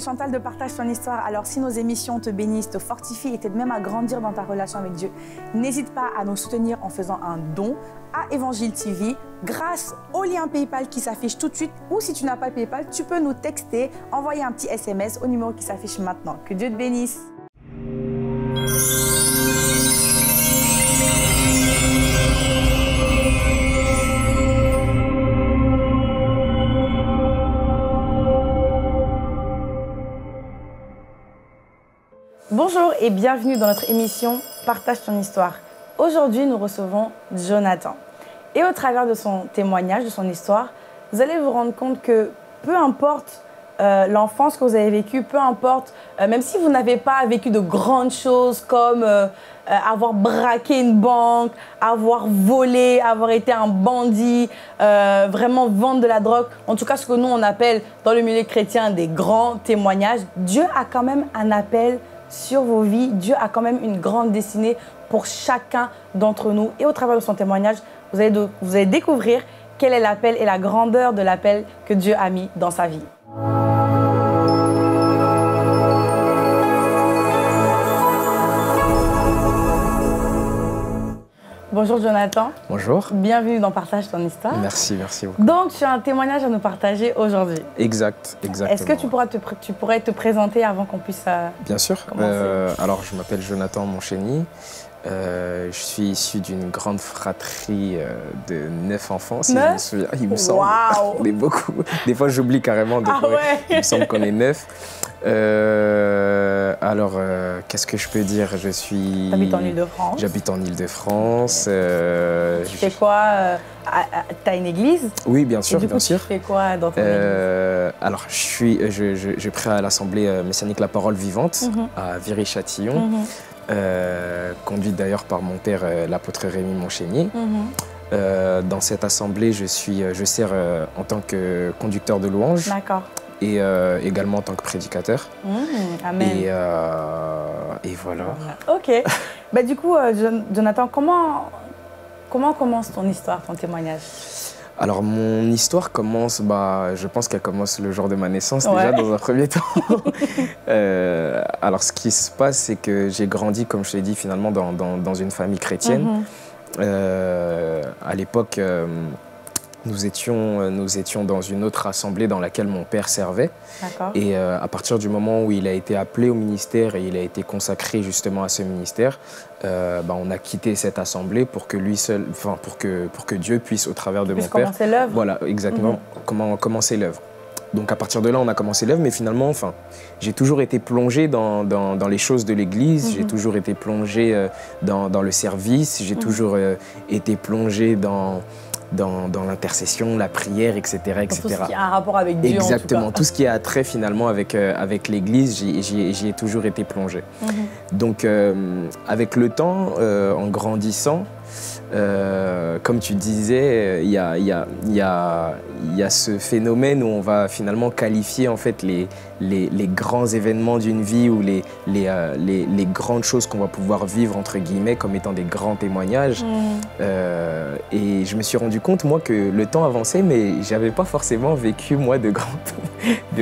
c'est Chantal de Partage ton histoire. Alors, si nos émissions te bénissent, te fortifient et t'aident même à grandir dans ta relation avec Dieu, n'hésite pas à nous soutenir en faisant un don à Évangile TV grâce au lien PayPal qui s'affiche tout de suite. Ou si tu n'as pas PayPal, tu peux nous texter, envoyer un petit SMS au numéro qui s'affiche maintenant. Que Dieu te bénisse. Bonjour et bienvenue dans notre émission Partage ton histoire. Aujourd'hui, nous recevons Jonathan. Et au travers de son témoignage, de son histoire, vous allez vous rendre compte que peu importe l'enfance que vous avez vécue, peu importe, même si vous n'avez pas vécu de grandes choses comme avoir braqué une banque, avoir volé, avoir été un bandit, vraiment vendre de la drogue, en tout cas ce que nous on appelle dans le milieu chrétien des grands témoignages, Dieu a quand même un appel sur vos vies. Dieu a quand même une grande destinée pour chacun d'entre nous. Et au travers de son témoignage, vous allez découvrir quel est l'appel et la grandeur de l'appel que Dieu a mis dans sa vie. Bonjour Jonathan. Bonjour. Bienvenue dans Partage ton histoire. Merci, merci beaucoup. Donc tu as un témoignage à nous partager aujourd'hui. Exact, exactement. Est-ce que tu pourrais te présenter avant qu'on puisse Bien sûr. commencer. Alors je m'appelle Jonathan Monchény. Je suis issu d'une grande fratrie de 9 enfants, si je me souviens. Il me semble. Waouh. On est beaucoup. Des fois j'oublie carrément. Ah ouais. Il me semble qu'on est 9. Qu'est-ce que je peux dire? Tu habites en Ile-de-France. J'habite en Ile-de-France. Tu fais quoi? Tu as une église? Oui, bien sûr, et du coup, bien sûr. Tu fais quoi dans ton église? Alors, je prie à l'Assemblée messianique La Parole Vivante à Viry-Châtillon, conduite d'ailleurs par mon père, l'apôtre Rémi Monchény. Dans cette assemblée, je sers en tant que conducteur de louanges. D'accord. Et également en tant que prédicateur. Amen. Et voilà. Ok. Bah, du coup, Jonathan, comment commence ton histoire, ton témoignage? Alors, mon histoire commence, je pense qu'elle commence le jour de ma naissance, déjà, dans un premier temps. Alors, ce qui se passe, c'est que j'ai grandi, comme je t'ai dit, finalement, dans une famille chrétienne. À l'époque, nous étions dans une autre assemblée dans laquelle mon père servait. Et à partir du moment où il a été appelé au ministère et il a été consacré justement à ce ministère, on a quitté cette assemblée pour que lui seul, pour que Dieu puisse, au travers de mon père, commencer l'œuvre. Voilà, exactement, commencer l'œuvre. Donc à partir de là, on a commencé l'œuvre, mais finalement, j'ai toujours été plongé dans les choses de l'Église, j'ai toujours été plongé dans le service, j'ai toujours été plongé dans l'intercession, la prière, etc. Tout ce qui a un rapport avec Dieu. Exactement, en tout cas. Tout ce qui a trait finalement avec l'Église, j'y ai toujours été plongé. Donc avec le temps, en grandissant, comme tu disais, il y a ce phénomène où on va finalement qualifier en fait les grands événements d'une vie ou les grandes choses qu'on va pouvoir vivre entre guillemets comme étant des grands témoignages. Et je me suis rendu compte moi que le temps avançait, mais j'avais pas forcément vécu moi de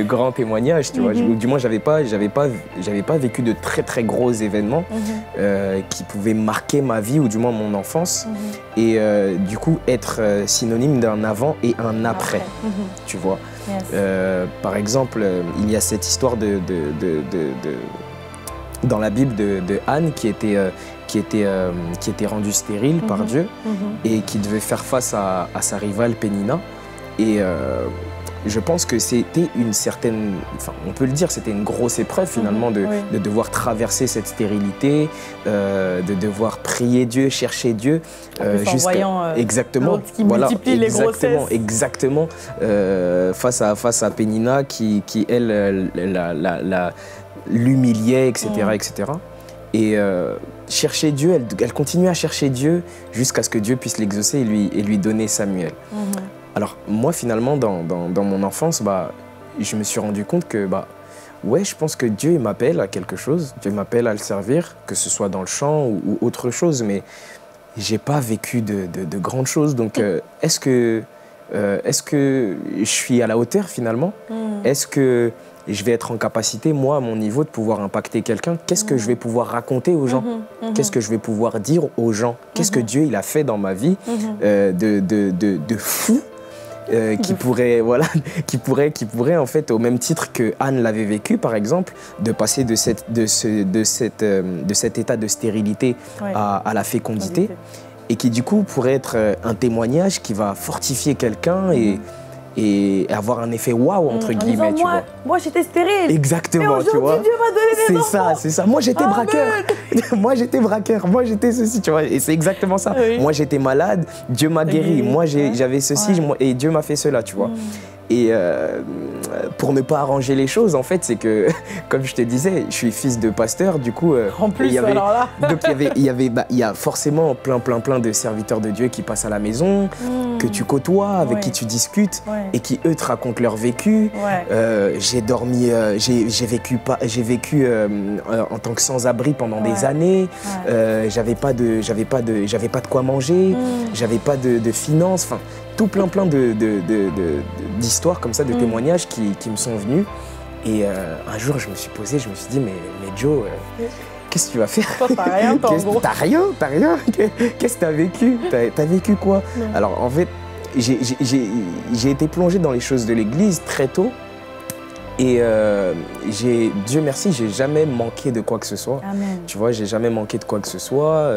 grands témoignages, tu vois. Du moins j'avais pas vécu de très gros événements qui pouvaient marquer ma vie ou du moins mon enfance. Et du coup être synonyme d'un avant et un après, tu vois. Par exemple, il y a cette histoire dans la Bible de Anne qui était rendue stérile par Dieu et qui devait faire face à sa rivale Pénina. Et je pense que c'était une certaine, on peut le dire, c'était une grosse épreuve finalement de devoir traverser cette stérilité, de devoir prier Dieu, chercher Dieu. En voyant exactement, qui multiplie les grossesses. Exactement, face à Pénina qui elle, l'humiliait, etc. etc. Et chercher Dieu, elle continuait à chercher Dieu jusqu'à ce que Dieu puisse l'exaucer et lui donner Samuel. Alors moi finalement dans mon enfance, je me suis rendu compte que je pense que Dieu m'appelle à quelque chose, Dieu m'appelle à le servir, que ce soit dans le chant ou autre chose, mais j'ai pas vécu de grandes choses. Donc est-ce que je suis à la hauteur finalement? Est-ce que je vais être en capacité, moi, à mon niveau, de pouvoir impacter quelqu'un. Qu'est-ce que je vais pouvoir raconter aux gens? Qu'est-ce que je vais pouvoir dire aux gens? Qu'est-ce que Dieu il a fait dans ma vie de fou qui pourrait, voilà, qui pourrait en fait, au même titre que Anne l'avait vécu, par exemple, de passer de cet état de stérilité à la fécondité, et qui du coup pourrait être un témoignage qui va fortifier quelqu'un et avoir un effet waouh entre guillemets, tu vois. Moi j'étais stérile. Exactement, tu vois. Dieu m'a donné des enfants. C'est ça. Moi j'étais braqueur. Moi j'étais braqueur. Moi j'étais ceci, tu vois. Et c'est exactement ça. Oui. Moi j'étais malade, Dieu m'a guéri. Moi j'avais ceci et Dieu m'a fait cela, tu vois. Et pour ne pas arranger les choses, en fait, c'est que, comme je te disais, je suis fils de pasteur, du coup, en plus, alors là. donc il y a forcément plein de serviteurs de Dieu qui passent à la maison, que tu côtoies, avec qui tu discutes, et qui eux te racontent leur vécu. J'ai dormi, j'ai vécu en tant que sans-abri pendant des années. J'avais pas de quoi manger, j'avais pas de finances. Enfin, tout plein d'histoires comme ça, de témoignages qui me sont venus. Et un jour, je me suis posé, je me suis dit, mais Joe, qu'est-ce que tu vas faire? Toi, t'as rien, t'as rien. Qu'est-ce que t'as vécu? T'as vécu quoi? Alors, en fait, j'ai été plongé dans les choses de l'Église très tôt. Et Dieu merci, j'ai jamais manqué de quoi que ce soit. Amen. Tu vois, j'ai jamais manqué de quoi que ce soit.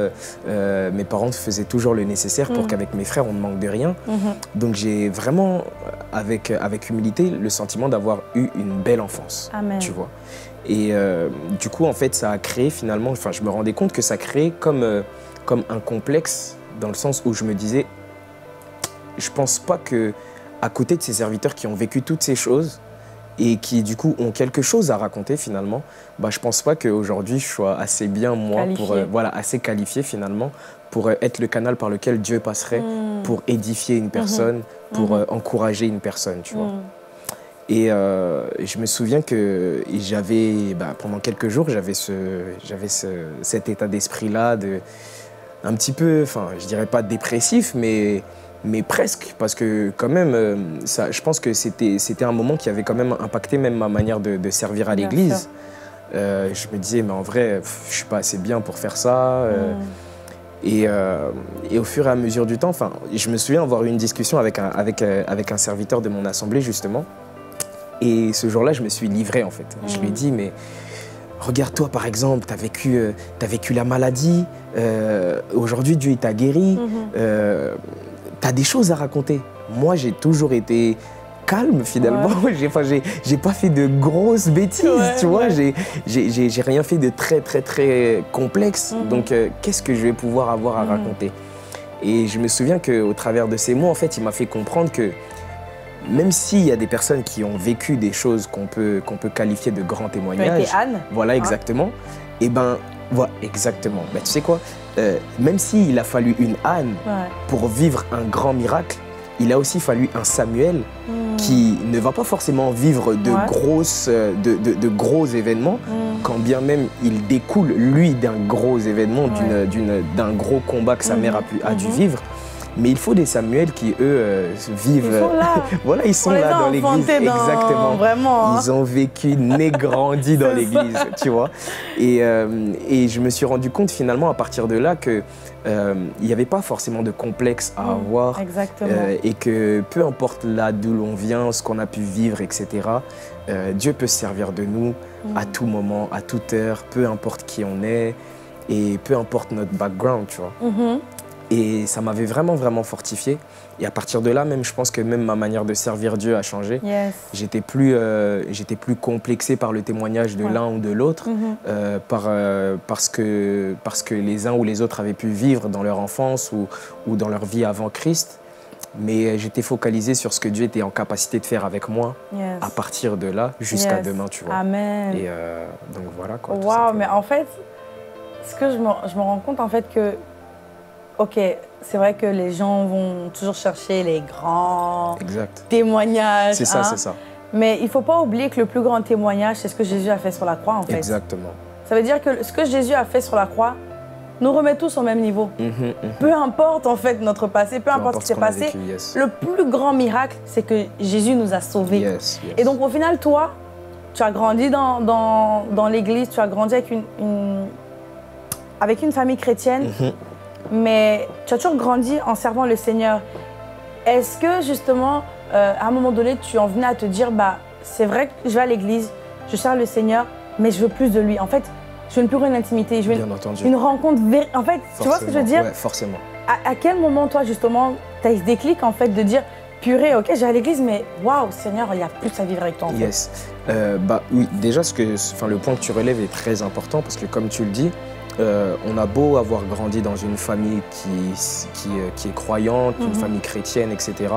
Mes parents faisaient toujours le nécessaire pour qu'avec mes frères, on ne manque de rien. Donc j'ai vraiment, avec humilité, le sentiment d'avoir eu une belle enfance. Amen. Tu vois. Et du coup, en fait, ça a créé finalement, enfin, je me rendais compte que ça créait comme un complexe, dans le sens où je me disais, je pense pas que à côté de ces serviteurs qui ont vécu toutes ces choses, et qui du coup ont quelque chose à raconter finalement, bah, je pense pas qu'aujourd'hui je sois assez bien moi assez qualifié finalement pour être le canal par lequel Dieu passerait pour édifier une personne, pour encourager une personne, tu vois. Et je me souviens que j'avais, pendant quelques jours, j'avais cet état d'esprit-là, un petit peu, enfin je dirais pas dépressif, mais presque, parce que quand même, je pense que c'était un moment qui avait quand même impacté même ma manière de servir à l'église. Je me disais, mais en vrai, je suis pas assez bien pour faire ça. Et au fur et à mesure du temps, je me souviens avoir eu une discussion avec un serviteur de mon assemblée, justement. Et ce jour-là, je me suis livré, en fait. Je lui ai dit, mais regarde-toi, par exemple, t'as vécu la maladie. Aujourd'hui, Dieu t'a guéri. T'as des choses à raconter. Moi, j'ai toujours été calme, finalement. J'ai pas fait de grosses bêtises, tu vois. J'ai rien fait de très complexe. Donc, qu'est-ce que je vais pouvoir avoir à raconter? Et je me souviens qu'au travers de ces mots, en fait, il m'a fait comprendre que même s'il y a des personnes qui ont vécu des choses qu'on peut qualifier de grands témoignages. Tu as été Anne. Voilà, exactement. Et voilà, exactement. Tu sais quoi? Même s'il a fallu une Anne pour vivre un grand miracle, il a aussi fallu un Samuel qui ne va pas forcément vivre de gros événements, quand bien même il découle, lui, d'un gros événement, d'un gros combat que sa mère a dû vivre. Mais il faut des Samuel qui, eux, vivent... Ils sont là. Voilà, ils sont là dans l'église. Exactement. Vraiment, hein. Ils ont vécu, né, grandi dans l'église, tu vois. Et je me suis rendu compte, finalement, à partir de là, qu'il n'y avait pas forcément de complexe à avoir. Exactement. Et que peu importe là d'où l'on vient, ce qu'on a pu vivre, etc., Dieu peut se servir de nous à tout moment, à toute heure, peu importe qui on est et peu importe notre background, tu vois. Et ça m'avait vraiment fortifié. Et à partir de là, même, je pense que même ma manière de servir Dieu a changé. J'étais plus complexé par le témoignage de l'un ou de l'autre, parce que les uns ou les autres avaient pu vivre dans leur enfance ou dans leur vie avant Christ. Mais j'étais focalisé sur ce que Dieu était en capacité de faire avec moi à partir de là jusqu'à demain, tu vois. Amen. Et donc voilà quoi. Waouh, mais en fait, ce que je me rends compte en fait que ok, c'est vrai que les gens vont toujours chercher les grands témoignages. C'est ça, c'est ça. Mais il ne faut pas oublier que le plus grand témoignage, c'est ce que Jésus a fait sur la croix, en fait. Exactement. Ça veut dire que ce que Jésus a fait sur la croix nous remet tous au même niveau. Peu importe, en fait, notre passé, peu importe ce qui s'est passé, le plus grand miracle, c'est que Jésus nous a sauvés. Et donc, au final, toi, tu as grandi dans l'église, tu as grandi avec une famille chrétienne, mais tu as toujours grandi en servant le Seigneur. Est-ce que justement, à un moment donné, tu en venais à te dire, bah, c'est vrai que je vais à l'église, je sers le Seigneur, mais je veux plus de lui. En fait, je veux plus une intimité, je veux une rencontre. En fait, tu vois ce que je veux dire? Ouais, forcément. À quel moment, toi, justement, tu as eu ce déclic, en fait, de dire, purée, ok, j'ai à l'église, mais waouh, Seigneur, il y a plus à vivre avec toi, en fait. Yes. Bah oui, déjà, le point que tu relèves est très important parce que, comme tu le dis, on a beau avoir grandi dans une famille qui est croyante, une famille chrétienne, etc.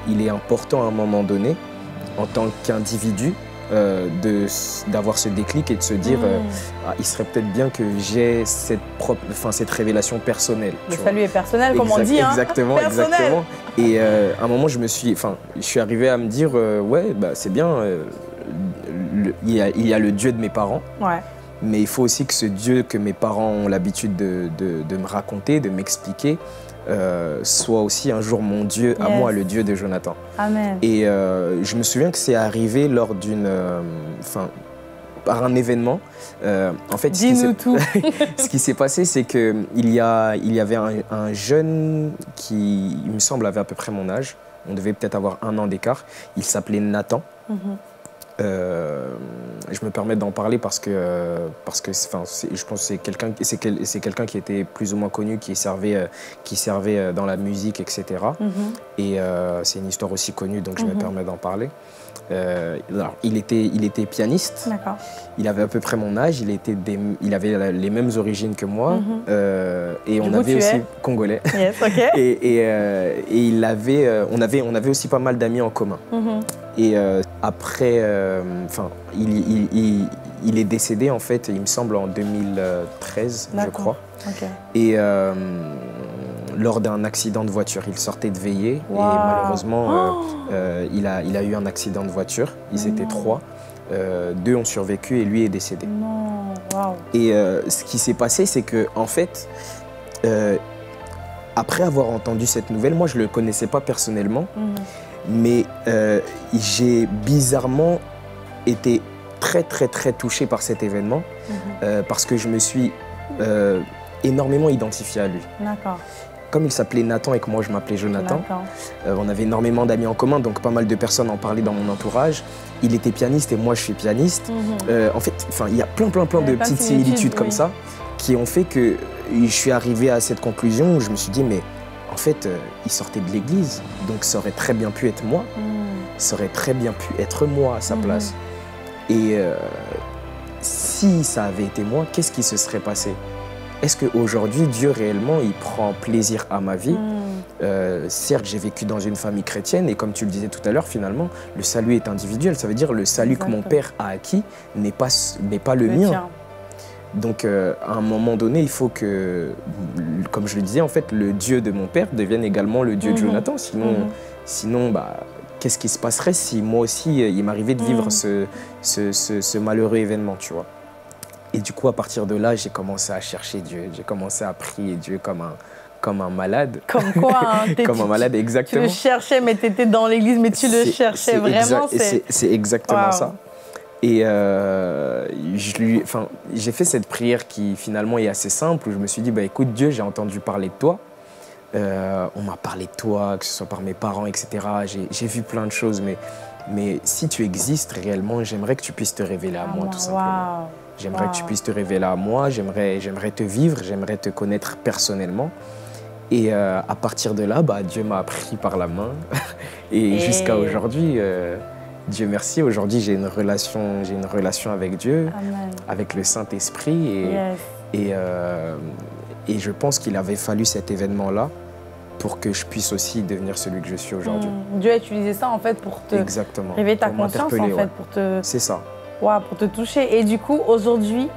Il est important à un moment donné, en tant qu'individu, d'avoir ce déclic et de se dire il serait peut-être bien que j'ai cette révélation personnelle. Le salut est personnel, comme on dit. Exactement, exactement. Et à un moment, je suis arrivé à me dire ouais, bah, c'est bien, il y a le Dieu de mes parents. Ouais. Mais il faut aussi que ce Dieu que mes parents ont l'habitude de me raconter, de m'expliquer, soit aussi un jour mon Dieu à moi, le Dieu de Jonathan. Amen. Et je me souviens que c'est arrivé lors par un événement. En fait, dis-nous tout. Ce qui s'est passé, c'est qu'il y avait un jeune qui, il me semble, avait à peu près mon âge. On devait peut-être avoir 1 an d'écart. Il s'appelait Nathan. Je me permets d'en parler parce que je pense que c'est quelqu'un qui était plus ou moins connu, qui servait dans la musique, etc. Et c'est une histoire aussi connue, donc je me permets d'en parler. Alors, il était pianiste. D'accord. Il avait à peu près mon âge. Il avait les mêmes origines que moi. Et on avait aussi congolais. Yes, okay. Et on avait aussi pas mal d'amis en commun. Et après, il est décédé en fait, il me semble en 2013, je crois. Okay. Et lors d'un accident de voiture, il sortait de veiller et malheureusement, il a eu un accident de voiture. Ils étaient 3. 2 ont survécu et lui est décédé. Non. Wow. Et ce qui s'est passé, c'est que en fait, après avoir entendu cette nouvelle, moi je le connaissais pas personnellement. Mais j'ai bizarrement été très touché par cet événement parce que je me suis énormément identifié à lui. D'accord. Comme il s'appelait Nathan et que moi je m'appelais Jonathan, on avait énormément d'amis en commun, donc pas mal de personnes en parlaient dans mon entourage. Il était pianiste et moi je suis pianiste. En fait, il y a plein de petites similitudes comme ça qui ont fait que je suis arrivé à cette conclusion où je me suis dit mais en fait, il sortait de l'église, donc ça aurait très bien pu être moi. Ça aurait très bien pu être moi à sa place. Et si ça avait été moi, qu'est-ce qui se serait passé? Est-ce qu'aujourd'hui, Dieu réellement, il prend plaisir à ma vie? Certes, j'ai vécu dans une famille chrétienne et comme tu le disais tout à l'heure, finalement, le salut est individuel. Ça veut dire le salut que mon père a acquis n'est pas le mien. Tien. Donc, à un moment donné, il faut que, comme je le disais, en fait, le Dieu de mon père devienne également le Dieu de Jonathan. Sinon bah, qu'est-ce qui se passerait si moi aussi, il m'arrivait de vivre ce malheureux événement, tu vois? Et du coup, à partir de là, j'ai commencé à chercher Dieu. J'ai commencé à prier Dieu comme un malade. Comme quoi, hein, comme un malade, exactement. Tu le cherchais, mais tu étais dans l'église, mais tu le cherchais vraiment. C'est exactement ça. Et j'ai fait cette prière qui finalement est assez simple, où je me suis dit, bah, écoute Dieu, j'ai entendu parler de toi. On m'a parlé de toi, que ce soit par mes parents, etc. J'ai vu plein de choses, mais si tu existes réellement, j'aimerais que tu puisses te révéler à moi, tout simplement. J'aimerais que tu puisses te révéler à moi, j'aimerais te vivre, j'aimerais te connaître personnellement. Et à partir de là, bah, Dieu m'a pris par la main. Et jusqu'à aujourd'hui, Dieu merci, aujourd'hui j'ai une relation avec Dieu, Amen. Avec le Saint-Esprit. Et je pense qu'il avait fallu cet événement-là pour que je puisse aussi devenir celui que je suis aujourd'hui. Dieu a utilisé ça en fait pour te réveiller ta conscience en fait, pour te... C'est ça. Wow, pour te toucher. Et du coup, aujourd'hui,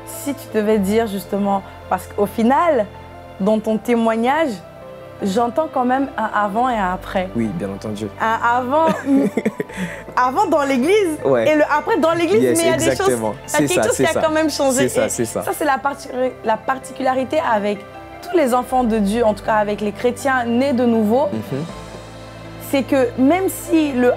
si tu devais dire justement, parce qu'au final, dans ton témoignage, j'entends quand même un avant et un après. Oui, bien entendu. Un avant dans l'église et le après dans l'église, mais il y a des choses, quelque chose qui a quand même changé. C'est ça. Ça, c'est la particularité avec tous les enfants de Dieu, en tout cas avec les chrétiens nés de nouveau, c'est que même si le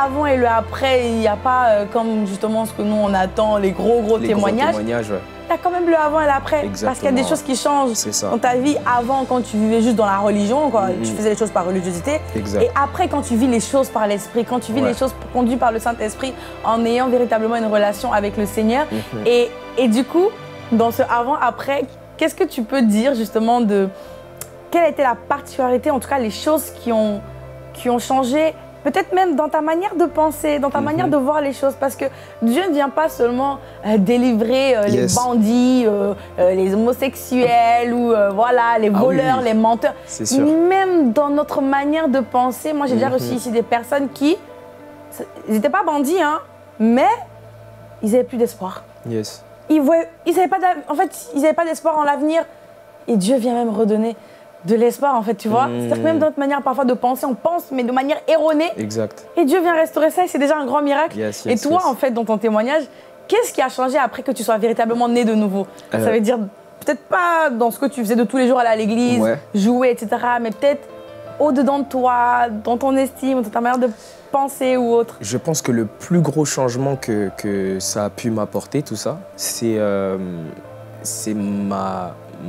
avant et le après, il n'y a pas comme justement ce que nous on attend, les gros témoignages. Ouais. Il y a quand même le avant et l'après. Parce qu'il y a des choses qui changent dans ta vie avant, quand tu vivais juste dans la religion, quand tu faisais les choses par religiosité. Exact. Et après, quand tu vis les choses par l'esprit, quand tu vis les choses conduites par le Saint-Esprit en ayant véritablement une relation avec le Seigneur. Et du coup, dans ce avant-après, qu'est-ce que tu peux dire justement de quelle a été la particularité, en tout cas les choses qui ont changé, peut-être même dans ta manière de penser, dans ta manière de voir les choses, parce que Dieu ne vient pas seulement délivrer les bandits, les homosexuels ou voilà, les voleurs, les menteurs. C'est sûr. Même dans notre manière de penser, moi j'ai déjà reçu ici des personnes qui, ils n'étaient pas bandits, hein, mais ils n'avaient plus d'espoir. Yes. Ils n'avaient pas d'espoir en l'avenir, et Dieu vient même redonner de l'espoir, en fait, tu vois. C'est-à-dire que même dans notre manière parfois de penser, on pense, mais de manière erronée. Exact. Et Dieu vient restaurer ça, et c'est déjà un grand miracle. Yes, et toi, en fait, dans ton témoignage, qu'est-ce qui a changé après que tu sois véritablement né de nouveau? Ça veut dire, peut-être pas dans ce que tu faisais de tous les jours aller à l'église, jouer, etc., mais peut-être au-dedans de toi, dans ton estime, dans ta manière de penser ou autre. Je pense que le plus gros changement que ça a pu m'apporter, tout ça, c'est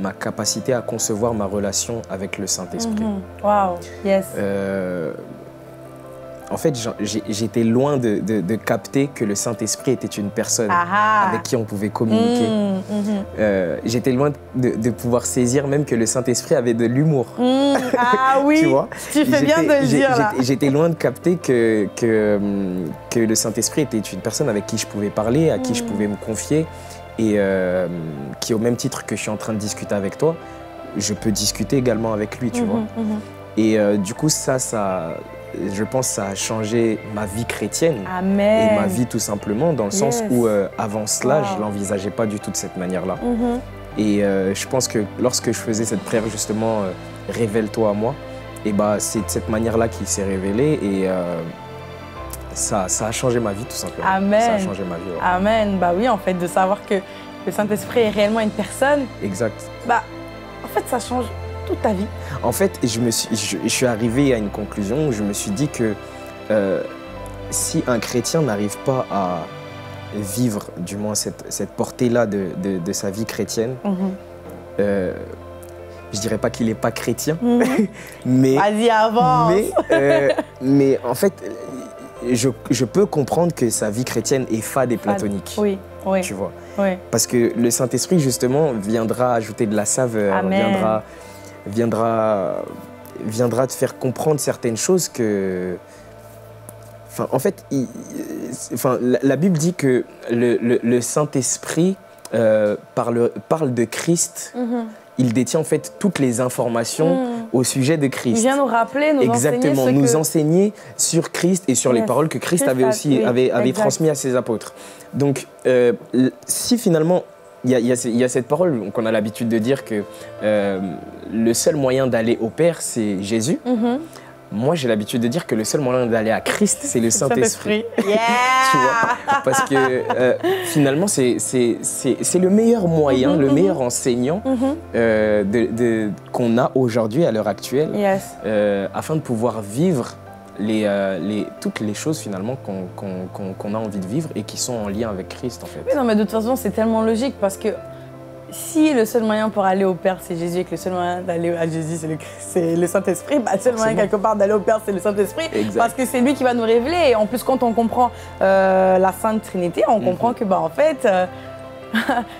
ma capacité à concevoir ma relation avec le Saint-Esprit. Wow, yes. En fait, j'étais loin de capter que le Saint-Esprit était une personne avec qui on pouvait communiquer. J'étais loin de pouvoir saisir même que le Saint-Esprit avait de l'humour. Ah oui, tu vois, tu fais bien de le dire là. J'étais loin de capter que le Saint-Esprit était une personne avec qui je pouvais parler, à qui je pouvais me confier. Et qui, au même titre que je suis en train de discuter avec toi, je peux discuter également avec lui, tu vois. Et du coup, je pense que ça a changé ma vie chrétienne. Amen. Et ma vie tout simplement, dans le sens où avant cela, je ne l'envisageais pas du tout de cette manière-là. Et je pense que lorsque je faisais cette prière, justement, révèle-toi à moi, et bah, c'est de cette manière-là qu'il s'est révélé. Et ça a changé ma vie tout simplement. Amen. Ça a changé ma vie. Amen. Bah oui, en fait, de savoir que le Saint-Esprit est réellement une personne. Exact. Bah, en fait, ça change toute ta vie. En fait, je suis arrivé à une conclusion où je me suis dit que si un chrétien n'arrive pas à vivre, du moins cette portée-là de sa vie chrétienne, je dirais pas qu'il n'est pas chrétien, mais, vas-y, avance. mais en fait, je peux comprendre que sa vie chrétienne est fade et platonique. Oui, oui. Tu vois. Oui. Parce que le Saint-Esprit, justement, viendra ajouter de la saveur, viendra te faire comprendre certaines choses que... Enfin, en fait, la Bible dit que le Saint-Esprit parle de Christ. Il détient en fait toutes les informations au sujet de Christ. Il vient nous rappeler, nous enseigner sur Christ et sur les paroles que Christ avait transmises à ses apôtres. Donc, si finalement, il y a cette parole qu'on a l'habitude de dire que le seul moyen d'aller au Père, c'est Jésus. Moi, j'ai l'habitude de dire que le seul moyen d'aller à Christ, c'est le Saint-Esprit. Yeah. Tu vois, parce que finalement, c'est le meilleur moyen, le meilleur enseignant qu'on a aujourd'hui, à l'heure actuelle, afin de pouvoir vivre toutes les choses finalement qu'on a envie de vivre et qui sont en lien avec Christ, en fait. Oui, non, mais de toute façon, c'est tellement logique parce que si le seul moyen pour aller au Père, c'est Jésus, et que le seul moyen d'aller à Jésus, c'est le Saint-Esprit, bah, le seul moyen quelque part d'aller au Père, c'est le Saint-Esprit, parce que c'est lui qui va nous révéler. Et en plus, quand on comprend la Sainte Trinité, on comprend que, bah, en fait,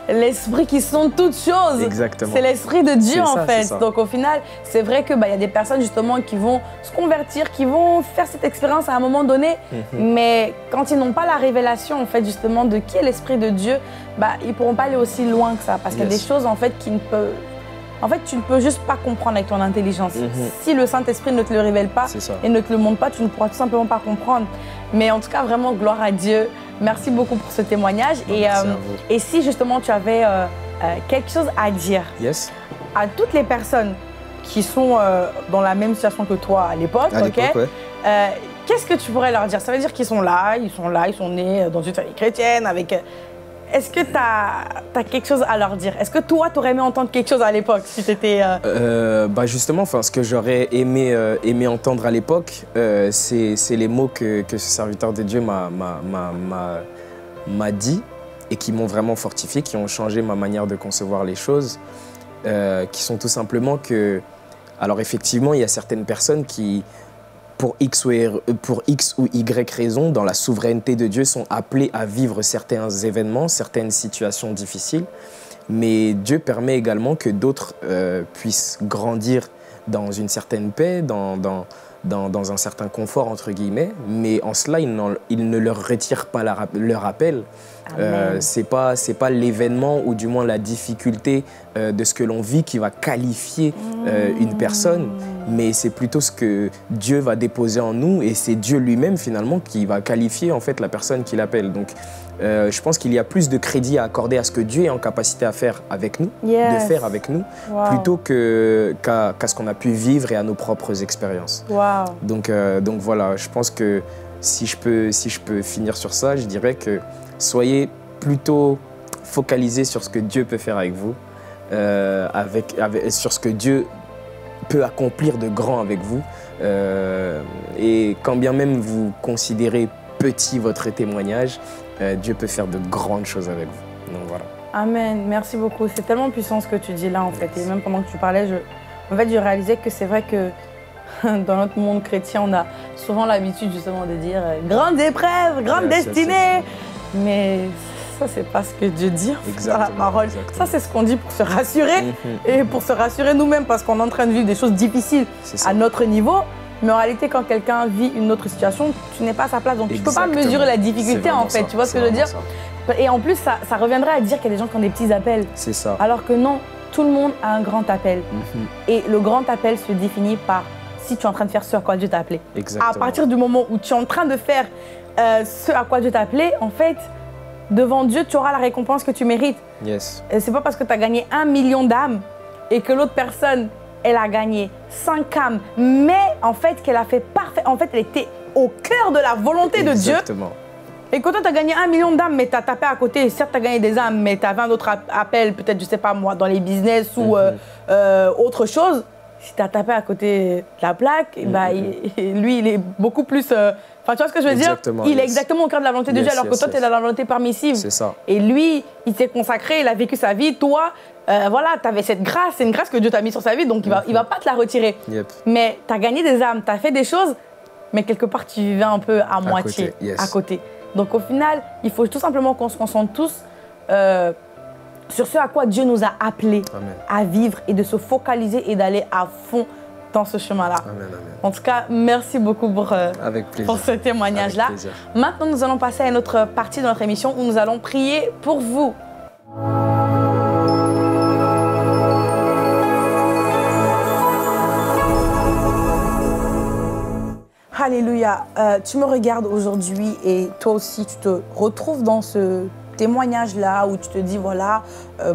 l'Esprit qui sont toutes choses, c'est l'Esprit de Dieu, en fait. Donc, au final, c'est vrai qu'il y a des personnes, justement, qui vont se convertir, qui vont faire cette expérience à un moment donné, mais quand ils n'ont pas la révélation, en fait, justement, de qui est l'Esprit de Dieu, bah, ils ne pourront pas aller aussi loin que ça, parce qu'il y a des choses, en fait, qui ne peuvent... En fait, tu ne peux juste pas comprendre avec ton intelligence. Si le Saint-Esprit ne te le révèle pas et ne te le montre pas, tu ne pourras tout simplement pas comprendre. Mais en tout cas, vraiment, gloire à Dieu. Merci beaucoup pour ce témoignage. Et si justement tu avais quelque chose à dire à toutes les personnes qui sont dans la même situation que toi à l'époque, qu'est-ce que tu pourrais leur dire? Ça veut dire qu'ils sont là, ils sont nés dans une famille chrétienne avec... est-ce que tu as quelque chose à leur dire? Est-ce que toi, tu aurais aimé entendre quelque chose à l'époque si tu étais... Justement, ce que j'aurais aimé entendre à l'époque, c'est les mots que ce serviteur de Dieu m'a dit et qui m'ont vraiment fortifié, qui ont changé ma manière de concevoir les choses, qui sont tout simplement que... Alors effectivement, il y a certaines personnes qui, pour X ou Y raison, dans la souveraineté de Dieu, sont appelées à vivre certains événements, certaines situations difficiles. Mais Dieu permet également que d'autres puissent grandir dans une certaine paix, dans un certain confort, entre guillemets. Mais en cela, il ne leur retire pas leur appel. C'est pas l'événement ou du moins la difficulté de ce que l'on vit qui va qualifier une personne, mais c'est plutôt ce que Dieu va déposer en nous et c'est Dieu lui-même finalement qui va qualifier en fait la personne qu'il appelle. Donc je pense qu'il y a plus de crédit à accorder à ce que Dieu est en capacité à faire avec nous, de faire avec nous, plutôt qu'à ce qu'on a pu vivre et à nos propres expériences. Donc voilà, je pense que si je peux finir sur ça, je dirais que soyez plutôt focalisés sur ce que Dieu peut faire avec vous, sur ce que Dieu peut accomplir de grand avec vous. Et quand bien même vous considérez petit votre témoignage, Dieu peut faire de grandes choses avec vous. Donc voilà. Amen, merci beaucoup. C'est tellement puissant ce que tu dis là en fait. Et même pendant que tu parlais, je réalisais que c'est vrai que dans notre monde chrétien, on a souvent l'habitude justement de dire grande épreuve, grande destinée. Mais ça, c'est pas ce que Dieu dit dans la parole. Exactement. Ça, c'est ce qu'on dit pour se rassurer et pour se rassurer nous-mêmes parce qu'on est en train de vivre des choses difficiles à notre niveau. Mais en réalité, quand quelqu'un vit une autre situation, tu n'es pas à sa place. Donc, tu ne peux pas mesurer la difficulté en fait. Tu vois ce que je veux dire? Et en plus, ça reviendrait à dire qu'il y a des gens qui ont des petits appels. C'est ça. Alors que non, tout le monde a un grand appel. Et le grand appel se définit par si tu es en train de faire ce à quoi Dieu t'a appelé. Exactement. À partir du moment où tu es en train de faire ce à quoi Dieu t'a appelé, en fait, devant Dieu, tu auras la récompense que tu mérites. Yes. C'est pas parce que tu as gagné 1 million d'âmes et que l'autre personne, elle a gagné 5 âmes, mais en fait, qu'elle a fait parfait. En fait, elle était au cœur de la volonté de Dieu. Exactement. Et quand toi, tu as gagné 1 million d'âmes, mais tu as tapé à côté, certes, tu as gagné des âmes, mais tu as 20 autres appels, peut-être, je sais pas moi, dans les business ou autre chose. Si tu as tapé à côté de la plaque, bah, lui, il est beaucoup plus... Enfin, tu vois ce que je veux dire? Il est exactement au cœur de la volonté de Dieu, alors que toi, tu es dans la volonté permissive. C'est ça. Et lui, il s'est consacré, il a vécu sa vie. Toi, voilà, tu avais cette grâce, c'est une grâce que Dieu t'a mise sur sa vie, donc il va pas te la retirer. Mais tu as gagné des âmes, tu as fait des choses, mais quelque part, tu vivais un peu à moitié, à côté. Donc au final, il faut tout simplement qu'on se concentre tous sur ce à quoi Dieu nous a appelés à vivre et de se focaliser et d'aller à fond dans ce chemin-là. En tout cas, merci beaucoup pour ce témoignage-là. Maintenant, nous allons passer à une autre partie de notre émission où nous allons prier pour vous. Alléluia. Tu me regardes aujourd'hui et toi aussi, tu te retrouves dans ce témoignage-là où tu te dis, voilà,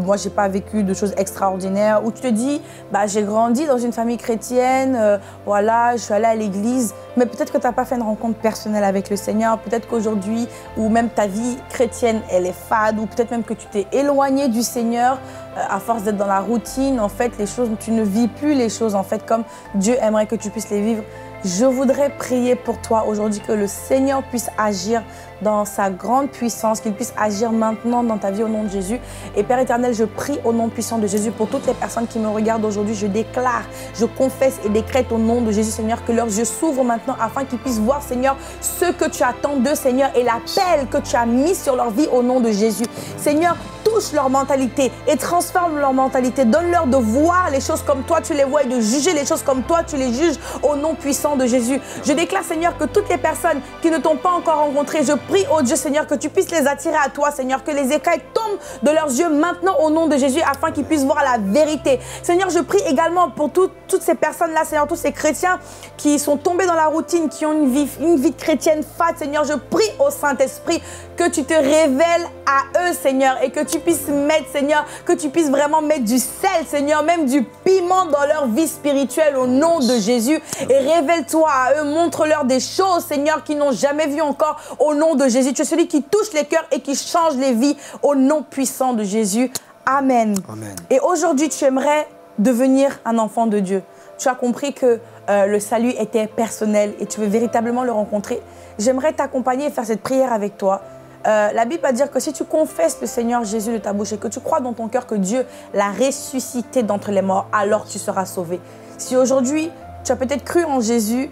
moi, j'ai pas vécu de choses extraordinaires, où tu te dis, bah, j'ai grandi dans une famille chrétienne, voilà, je suis allée à l'église, mais peut-être que tu n'as pas fait une rencontre personnelle avec le Seigneur, peut-être qu'aujourd'hui, ou même ta vie chrétienne, elle est fade, ou peut-être même que tu t'es éloigné du Seigneur à force d'être dans la routine, en fait, les choses, tu ne vis plus les choses, en fait, comme Dieu aimerait que tu puisses les vivre. Je voudrais prier pour toi aujourd'hui que le Seigneur puisse agir dans sa grande puissance, qu'il puisse agir maintenant dans ta vie au nom de Jésus. Et Père éternel, je prie au nom puissant de Jésus pour toutes les personnes qui me regardent aujourd'hui. Je déclare, je confesse et décrète au nom de Jésus, Seigneur, que leurs yeux s'ouvrent maintenant afin qu'ils puissent voir, Seigneur, ce que tu attends d'eux, Seigneur, et l'appel que tu as mis sur leur vie au nom de Jésus. Seigneur, touche leur mentalité et transforme leur mentalité. Donne-leur de voir les choses comme toi tu les vois et de juger les choses comme toi tu les juges au nom puissant de Jésus. Je déclare, Seigneur, que toutes les personnes qui ne t'ont pas encore rencontré, je prie, oh Dieu, Seigneur, que tu puisses les attirer à toi, Seigneur, que les écailles tombent de leurs yeux maintenant au nom de Jésus afin qu'ils puissent voir la vérité. Seigneur, je prie également pour toutes ces personnes-là, Seigneur, tous ces chrétiens qui sont tombés dans la routine, qui ont une vie chrétienne fade, Seigneur, je prie au Saint-Esprit que tu te révèles à eux, Seigneur, et que tu puisses mettre, Seigneur, que tu puisses vraiment mettre du sel, Seigneur, même du piment dans leur vie spirituelle au nom de Jésus. Et révèle-toi à eux, montre-leur des choses, Seigneur, qu'ils n'ont jamais vues encore au nom de Jésus. Tu es celui qui touche les cœurs et qui change les vies au nom puissant de Jésus. Amen. Amen. Et aujourd'hui, tu aimerais devenir un enfant de Dieu. Tu as compris que le salut était personnel et tu veux véritablement le rencontrer. J'aimerais t'accompagner et faire cette prière avec toi. La Bible va dire que si tu confesses le Seigneur Jésus de ta bouche et que tu crois dans ton cœur que Dieu l'a ressuscité d'entre les morts, alors tu seras sauvé. Si aujourd'hui, tu as peut-être cru en Jésus,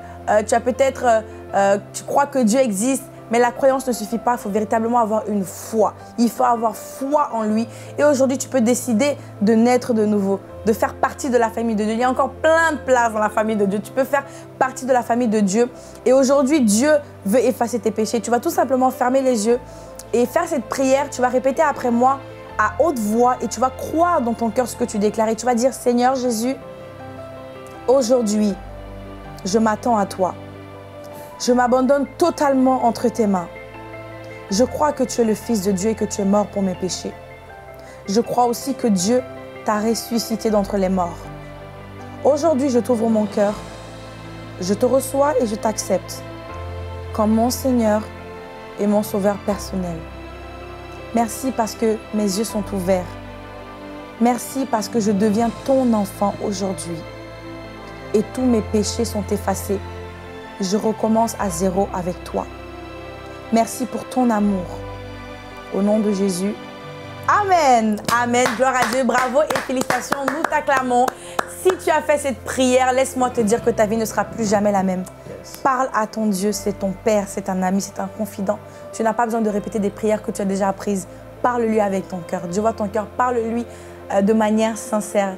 tu crois que Dieu existe, mais la croyance ne suffit pas, il faut véritablement avoir une foi. Il faut avoir foi en lui. Et aujourd'hui, tu peux décider de naître de nouveau, de faire partie de la famille de Dieu. Il y a encore plein de places dans la famille de Dieu. Tu peux faire partie de la famille de Dieu. Et aujourd'hui, Dieu veut effacer tes péchés. Tu vas tout simplement fermer les yeux et faire cette prière. Tu vas répéter après moi à haute voix et tu vas croire dans ton cœur ce que tu déclares. Et tu vas dire, Seigneur Jésus, aujourd'hui, je m'attends à toi. Je m'abandonne totalement entre tes mains. Je crois que tu es le Fils de Dieu et que tu es mort pour mes péchés. Je crois aussi que Dieu t'a ressuscité d'entre les morts. Aujourd'hui, je t'ouvre mon cœur. Je te reçois et je t'accepte comme mon Seigneur et mon Sauveur personnel. Merci parce que mes yeux sont ouverts. Merci parce que je deviens ton enfant aujourd'hui. Et tous mes péchés sont effacés. Je recommence à zéro avec toi. Merci pour ton amour. Au nom de Jésus. Amen. Amen. Gloire à Dieu. Bravo et félicitations. Nous t'acclamons. Si tu as fait cette prière, laisse-moi te dire que ta vie ne sera plus jamais la même. Parle à ton Dieu. C'est ton Père, c'est un ami, c'est un confident. Tu n'as pas besoin de répéter des prières que tu as déjà apprises. Parle-lui avec ton cœur. Dieu voit ton cœur. Parle-lui de manière sincère.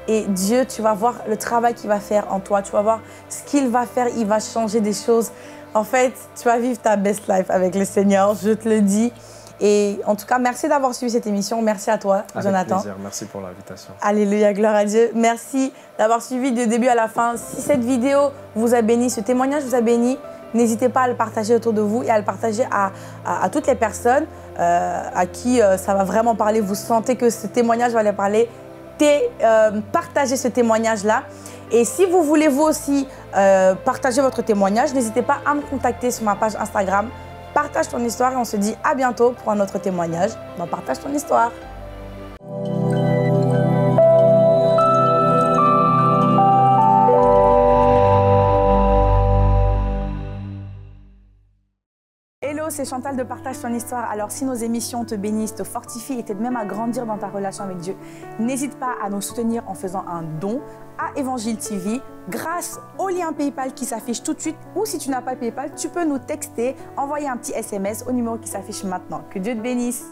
Et Dieu, tu vas voir le travail qu'il va faire en toi. Tu vas voir ce qu'il va faire. Il va changer des choses. En fait, tu vas vivre ta best life avec le Seigneur, je te le dis. Et en tout cas, merci d'avoir suivi cette émission. Merci à toi, Jonathan. Avec plaisir. Merci pour l'invitation. Alléluia, gloire à Dieu. Merci d'avoir suivi du début à la fin. Si cette vidéo vous a béni, ce témoignage vous a béni, n'hésitez pas à le partager autour de vous et à le partager à toutes les personnes à qui ça va vraiment parler. Vous sentez que ce témoignage va les parler. Partagez ce témoignage-là. Et si vous voulez vous aussi partager votre témoignage, n'hésitez pas à me contacter sur ma page Instagram. Partage ton histoire et on se dit à bientôt pour un autre témoignage dans Partage ton histoire. Hello, c'est Chantal de Partage ton histoire. Alors si nos émissions te bénissent, te fortifient et t'aident même à grandir dans ta relation avec Dieu, n'hésite pas à nous soutenir en faisant un don à Évangile TV grâce au lien PayPal qui s'affiche tout de suite, ou si tu n'as pas PayPal, tu peux nous texter, envoyer un petit SMS au numéro qui s'affiche maintenant. Que Dieu te bénisse.